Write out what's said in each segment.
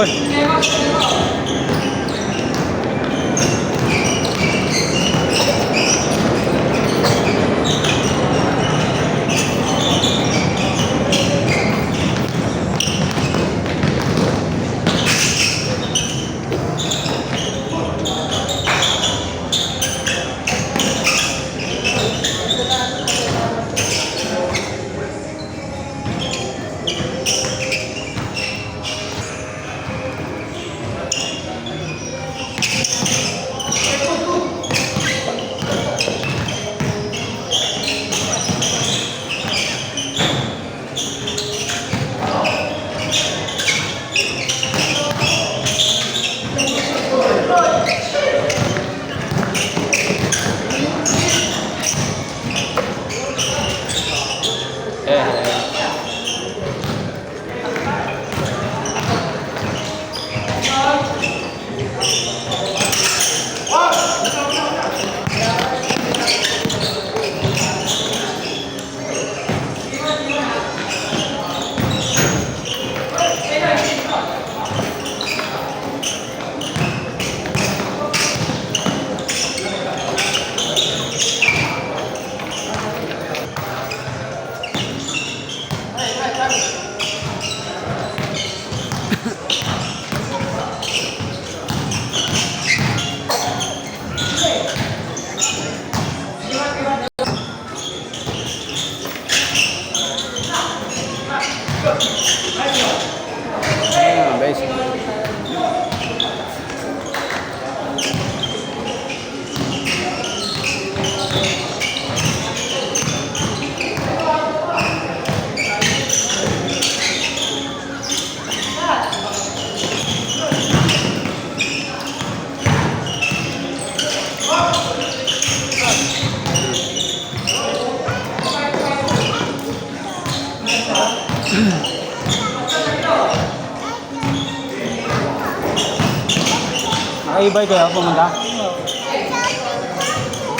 Ball. Basic. Naka-e-bike kayo pumunta?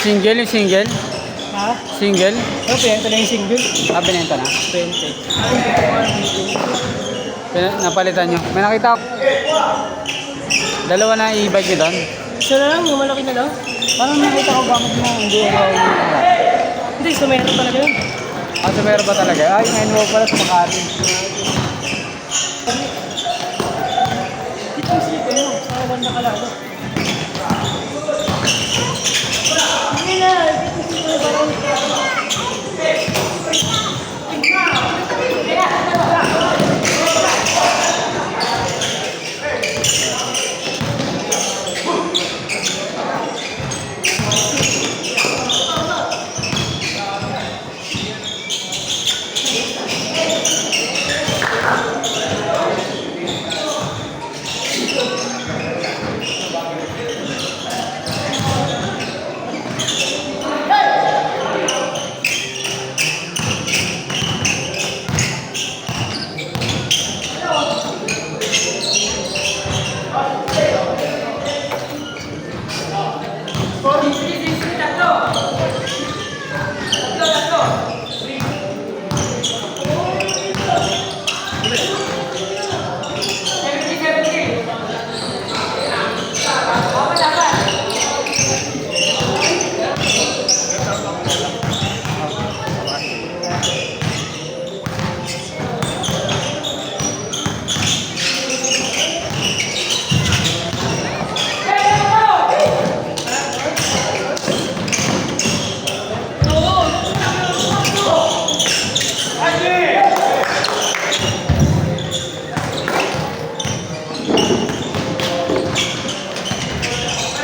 Single yung single? Ha? Single? Oh, pinenta na yung single. Ah, binenta na? 20. Napalitan nyo. May nakita ako. Dalawa na e-bike nyo doon? Isa na lang, yung malaki na lang. Parang nakita ko bakit mo hindi ako Hindi, sumero talaga yun. Ah, so meron ba talaga? Ah, yung NWO pala sa Makati. Dito yung slip ko yun. Sa banda ka lang. Hindi na, dito yung slip ko parang...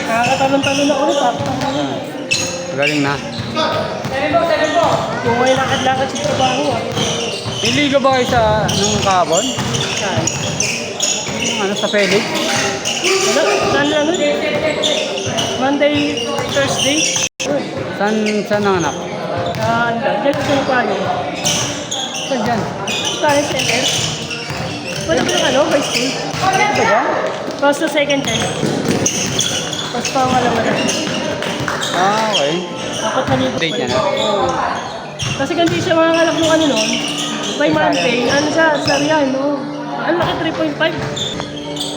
Nakakatalon-talon na ulit. Galing na. Kung may lakad-lakad sa trabaho. Iligo ba kayo sa nung kahapon? Ano sa Felix? Ano? Saan lang nun? Monday, Thursday. Saan ang anak? Ano? Diyan sa Payo. Saan dyan? Talent Center. Wala ba yung ano? High school? Ito ba dyan? Tapos sa second time. Tapos pangalawa na. Ah, okay. Dapat nalibot Date pa niya yun. na? Kasi ganti siya mga kalak nung ano nun. By mountain. Ano siya? Sariyan, no? Ang laki 3.5.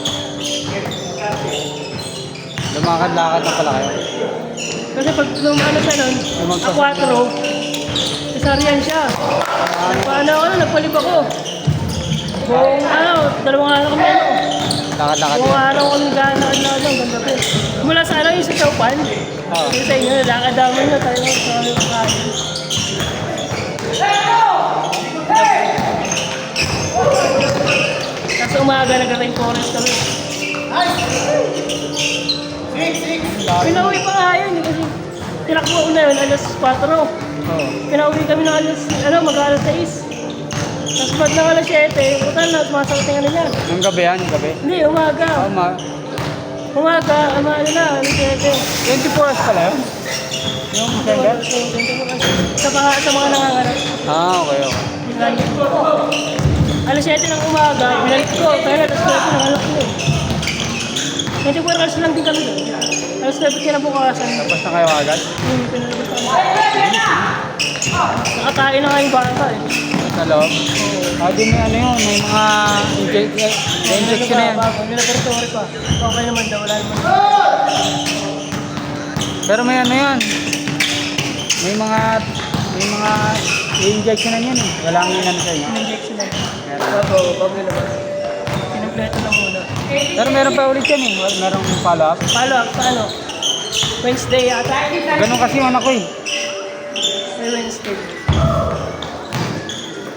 Lumakad-lakad na pala kayo. Kasi pag lumano siya nun, A4, isariyan siya. Paano ako, nagpalib ako. Buong dalawang araw kami Lakad-lakad Buong yun. araw kami naglalakad ng ganda po. Mula sa yung sa Chaupan. Oo. Yung sa inyo, lakad naman nyo, tayo sa kami kakain. Tapos umaga nag-rain forest kami. Pinauwi pa nga yun, kasi tinakbo ko na yun, alas 4. Oo. Pinauwi kami ng mag-alas 6. Tapos pag ng alas 7, putal na, sumasakot yung ano niya. Yung gabi yan, yung gabi. Hindi, umaga. Umaga, alas 7. 24 hours pala yun? Yung sender? Sa mga nangangarap. Okay. Binalik ko. Alas 7 ng umaga, binalik ko. Kaya alas 7 ng anak ko. 24 hours lang din kami doon. Alas 7 kinabukasan. Tapos na kayo agad? Pinalabas kami. Nakakain na nga yung bata eh. Sa loob? Di may ano yun, may mga injection na yan. May laboratory pa. Okay naman daw, wala naman. Pero may ano yan. May mga injection na yan eh. Walang ano sa inyo. Injection na. Meron. Bago naman. Kinumpleto na muna. Pero meron pa ulit yan eh. Merong follow-up. Follow up, paano? Wednesday yata. Ganun kasi yung anak ko eh. May Wednesday.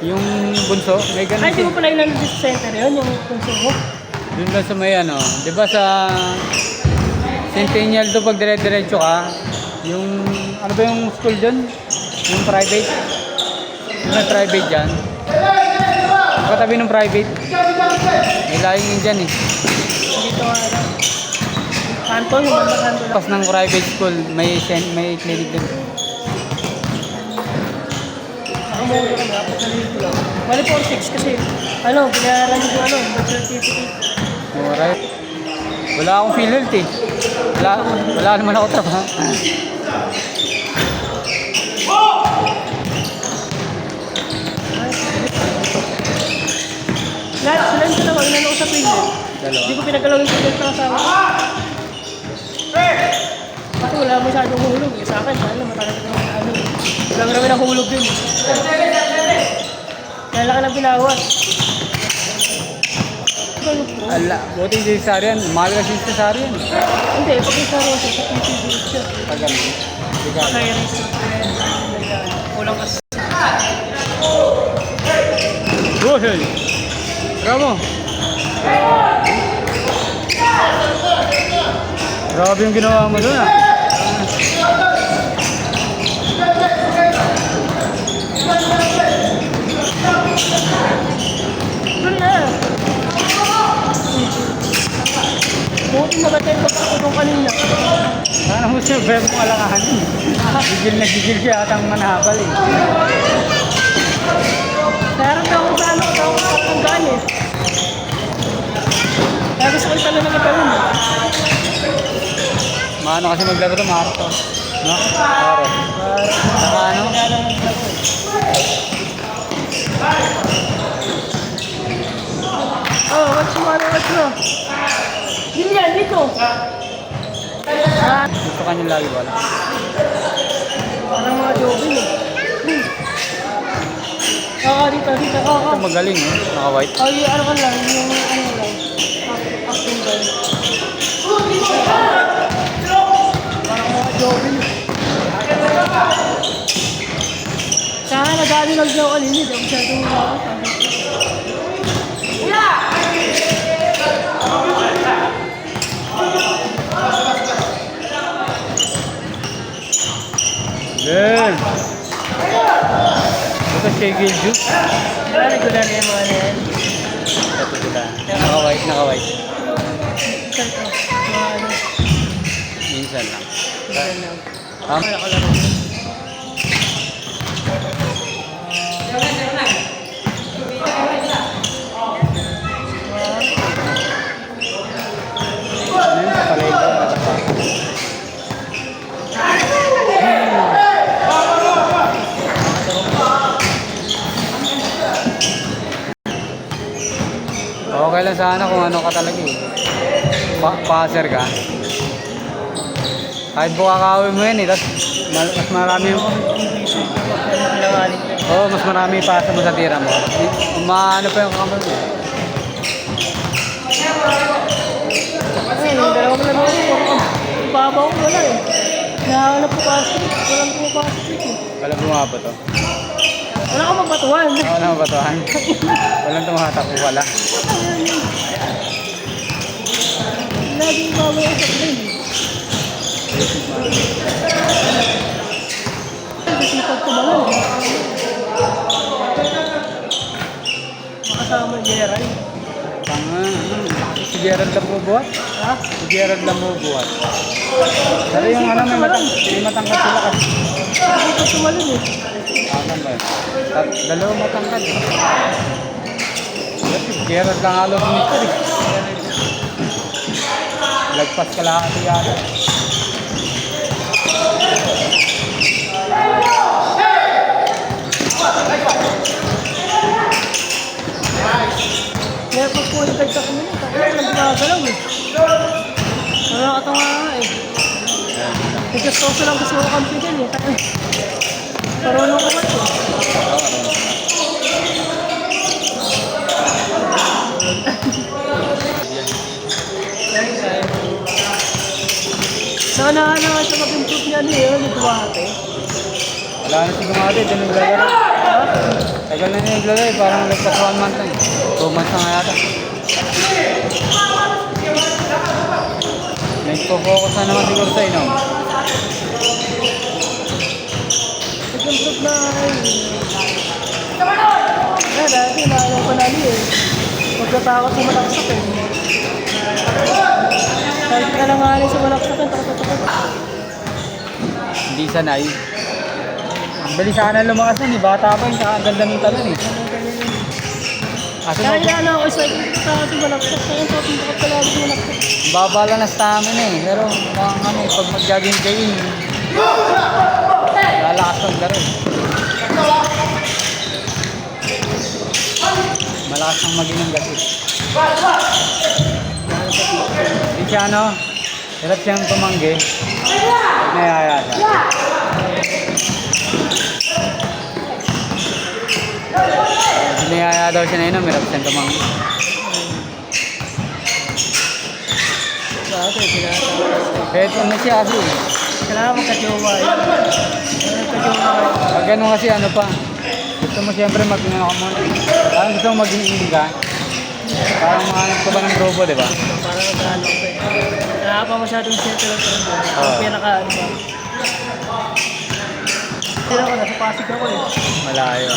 Yung bunso, may ganun Ay, di siya. mo pala ilan sa center yun, yung punso mo? Doon lang sa may ano. Di ba sa Centennial do pag dire-diretso ka, yung ano ba yung school dyan? Yung private? Yung may private dyan. Katabi ng private. May laing yun dyan eh. Dito nga lang. Kanton, yung banda kanton lang. Pas ng private school, may clinic din. Nakamulo kami, apat na libo lang. Bali 4-6 kasi, binayaran yung birth certificate. Alright. Wala akong PhilHealth eh. Wala naman ako trabaho. Lahat, sila yung dalawa, inano ko sa prison. Dalawa. Hindi ko pinagalaw yung prison sa asawa. Kasi wala masyadong hulog eh. Sa akin, matagal na wala marami ng hulog din. Kaya laki ng binawas. Buti yung cesarean. Mahal kasi yung cesarean. Hindi, pag isa rin siya, sa PCB siya. Tagal. Bigat. Kaya rin siya. Kulang kasi. Buhay! Bravo! Grabe yung ginawa mo doon ah. Doon na. Buti nabatay ko sa kutong kanina. Sana mo siya bebo mong alangahan. Gigil na gigil siya atang manhabal eh. Narap na ako sa katanggaan eh. Kaya gusto ko talaga ng gawin eh. Maano kasi maglaro to, maharap to. No? Maharap. Saka ano? Watch mo. Ganyan, dito. Gusto ka niyo lagi wala. Parang mga jogging eh. Dito. Ito magaling eh. Naka-white. Ano ka lang, yung ano lang. Acting lang. Parang mga jogging eh. Saka nag-ano lang siya kanina, hindi ako masyadong nakakita. Then! Ito shaggy juice. Regular na yung mga na yan. Ito sila. Naka-white, naka-white. Ito. Mga ano. Minsan lang. Ganyan lang. Tama? Wala ko lang. Ano yun sa palengke? Okay lang sana kung ano ka talaga eh. Passer ka. Kahit bukakawin mo yan eh, tapos mas marami yung... Oo, mas marami yung pasa mo sa tira mo. Maano pa yung kamay mo. Ay, yung dalawa ko lang ako. Babaw ko wala eh. Nahanap po kasi. Walang po kasi. Wala bumaba to. Wala ka mabatuan. Wala mabatuhan. Walang tumahatak ko wala. Laging babaw sa plane. Sisipag ko ba lang? Makasama yung Gerald. Tanga, si Gerald lang mo buhat? Ha? Si Gerald lang mo buhat. Pero yung ano, may matangkad sila kasi. Sisipag ko malun eh. Akan ba yun? Dalawang matangkad eh. Si Gerald lang halos nito eh. Lagpas ka lahat yata. Kaya pag qualified ka kami nito, kaya lang gumagalaw eh. Nakakatawa nga eh. Nagkastoso lang kasi ako kampi dyan eh. Parunong ko man eh. Sana nga siya mag-improve niya niya, yung Duwate. Wala na si Gumate, dyan naglalaro. Tagal na niya naglalaro, parang nagpas 1 month na eh. 2 months na nga yata. Nagpo-focus na naman siguro sa inom. Nag-improve na eh. Kaya dati naayaw ko na niya eh. Magkatakot sa malaksak eh. Kahit ka lang nga sa malaksak eh, takot-takot. Hindi sanay. Ang bilis sana lumakas nun eh, bata pa yun, saka ang ganda ng talon eh. Kasi Kaya na ako sa takot sa malaksak. Kaya takot takot ka lang sa malaksak. baba lang na stamina eh, pero mukhang ano eh, pag mag-jogging kayo lalakas ng laro eh. Malakas ang maging ng gatis. Hindi siya ano, hirap siyang tumanggi. Nayaya siya. Nayaya daw siya na inom, hirap siyang tumanggi. Dati, tinatapos. Kahit ano siya kasi eh. Kailangan magka-jowa eh. Magka-jowa eh. Pag ganun kasi ano pa, gusto mo siyempre mag-ano ka muna. Parang gusto mo maging ka. Parang mahanap ka ba ng grupo, di ba? Parang nag-ano ko eh. Kaya pa masyadong settle at ano. Oo. Pinaka-ano ba. Tira ko, nasa Pasig ako eh. Malayo.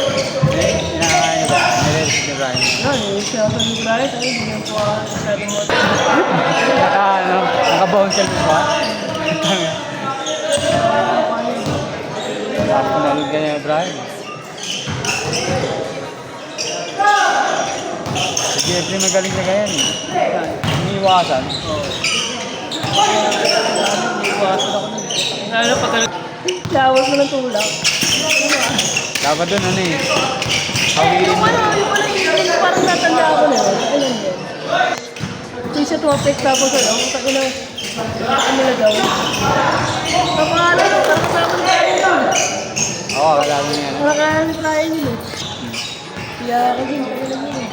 Inakain na ba? Nilis ni Brian. Yan eh, sinabi ni Brian, ay hindi niya po masyadong mo. Naka-bounce ka ba? Tapos nalog ka niya, Brian. Si Jeffrey magaling na ganyan eh. Iniiwasan. Iwasan ako nun. Lalo pag lawas mo ng tulak. Dapat doon ano eh. Hawiin Yung mo. ano, yung pala yung parang natanda ako na yun. Ayun din. Ito siya tumapik tapos ano, sabi na, ano nila daw. Papangalan ko, parang kasama ni Brian yun. Oo, akala mo yan. Nakakahan ni Brian yun eh. Kaya ako din, tayo lang yun eh.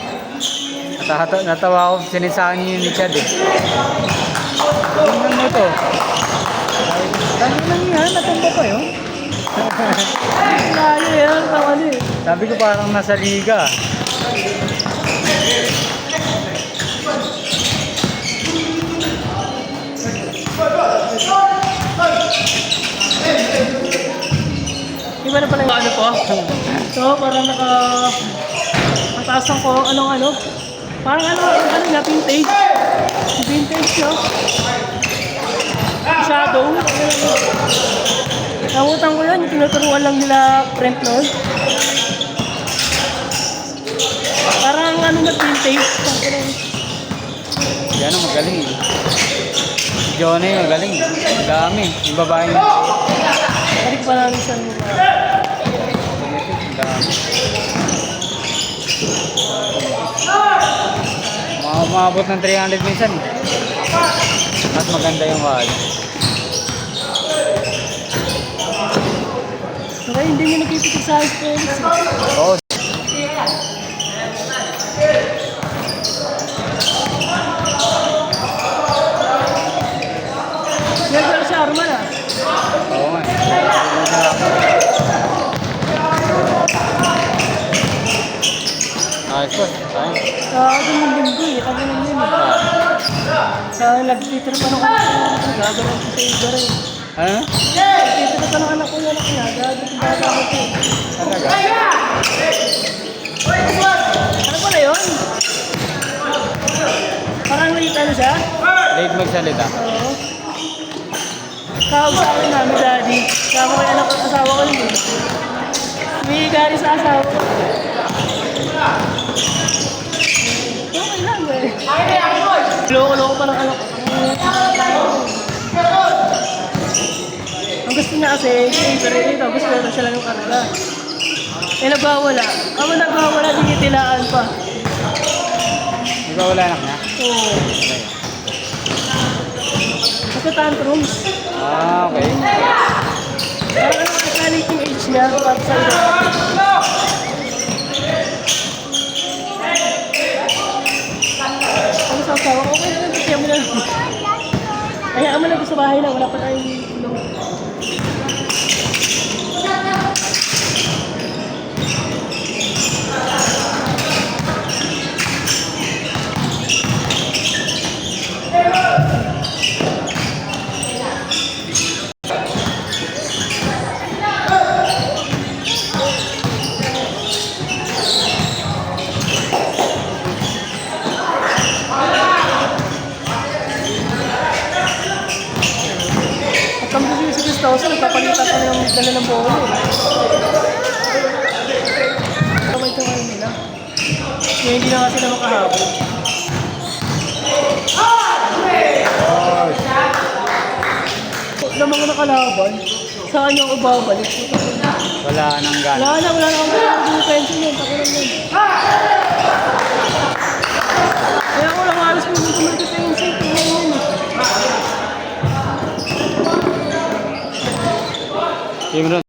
Natawa ako, sinisahan niyo yun ni Chad eh. Tingnan mo to. Tanong lang yan, natumba pa yun. Layo yan, tama din. Sabi ko parang nasa liga. Iba na pala yung ano po. Ito, parang mataas ang ko, ano. Parang ano na, vintage. Vintage, no? Shadow. Nakutan ko yun, yung tinuturuan lang nila print noon. ano na vintage. Yan ang magaling eh. Si Johnny magaling. Ang dami. Yung babae niya. Balik pa namin sa mga. Ang dami. Umabot ng 300 minsan eh. Mas maganda yung wall. Kaya hindi nyo nakipitig sa ice cream. Oo. Yan pala si Arman ah. Oo nga. Ayos po. Ayos. Ako yung linggo eh. Kami lang yun eh. Sa nag-twitter pa nung anak ko. Gagawin ko sa iba rin. Ano? Nag-twitter pa nung anak ko yan. Gagawin ko ko. Talaga? Ano pala yun? Parang late ano siya? Late magsalita. Oo. Tawag sa akin namin daddy. Kaya kay anak ko asawa ko yun eh. May gari sa asawa ko. Okay lang eh. Loko-loko pa ng anak ko. Ang gusto niya kasi, pero ito, gusto niya siya lang yung karga. Eh nagwawala. Ako nagwawala, tinitilaan pa. Ikaw wala anak niya? Oo. Kasi tantrums. Ah, okay. Parang ano kasalit yung age niya. Para sa ito. Ano sa asawa ko? Okay na, kaya mo na. Kaya mo lang sa bahay na, wala pa tayong ilong. At ang gusto si Gustoso, nagpapalitan pa ng dala ng buhol eh. Kamay ito ngayon nila. Kaya hindi na nga sila makahabol. Sa mga nakalaban, saan niya ako babalik? Wala nang gana. Wala na akong defense yun. Takilan yun. Kaya ako lang alas mo yung mag-defense yun. Tingnan yun eh. Team Ron.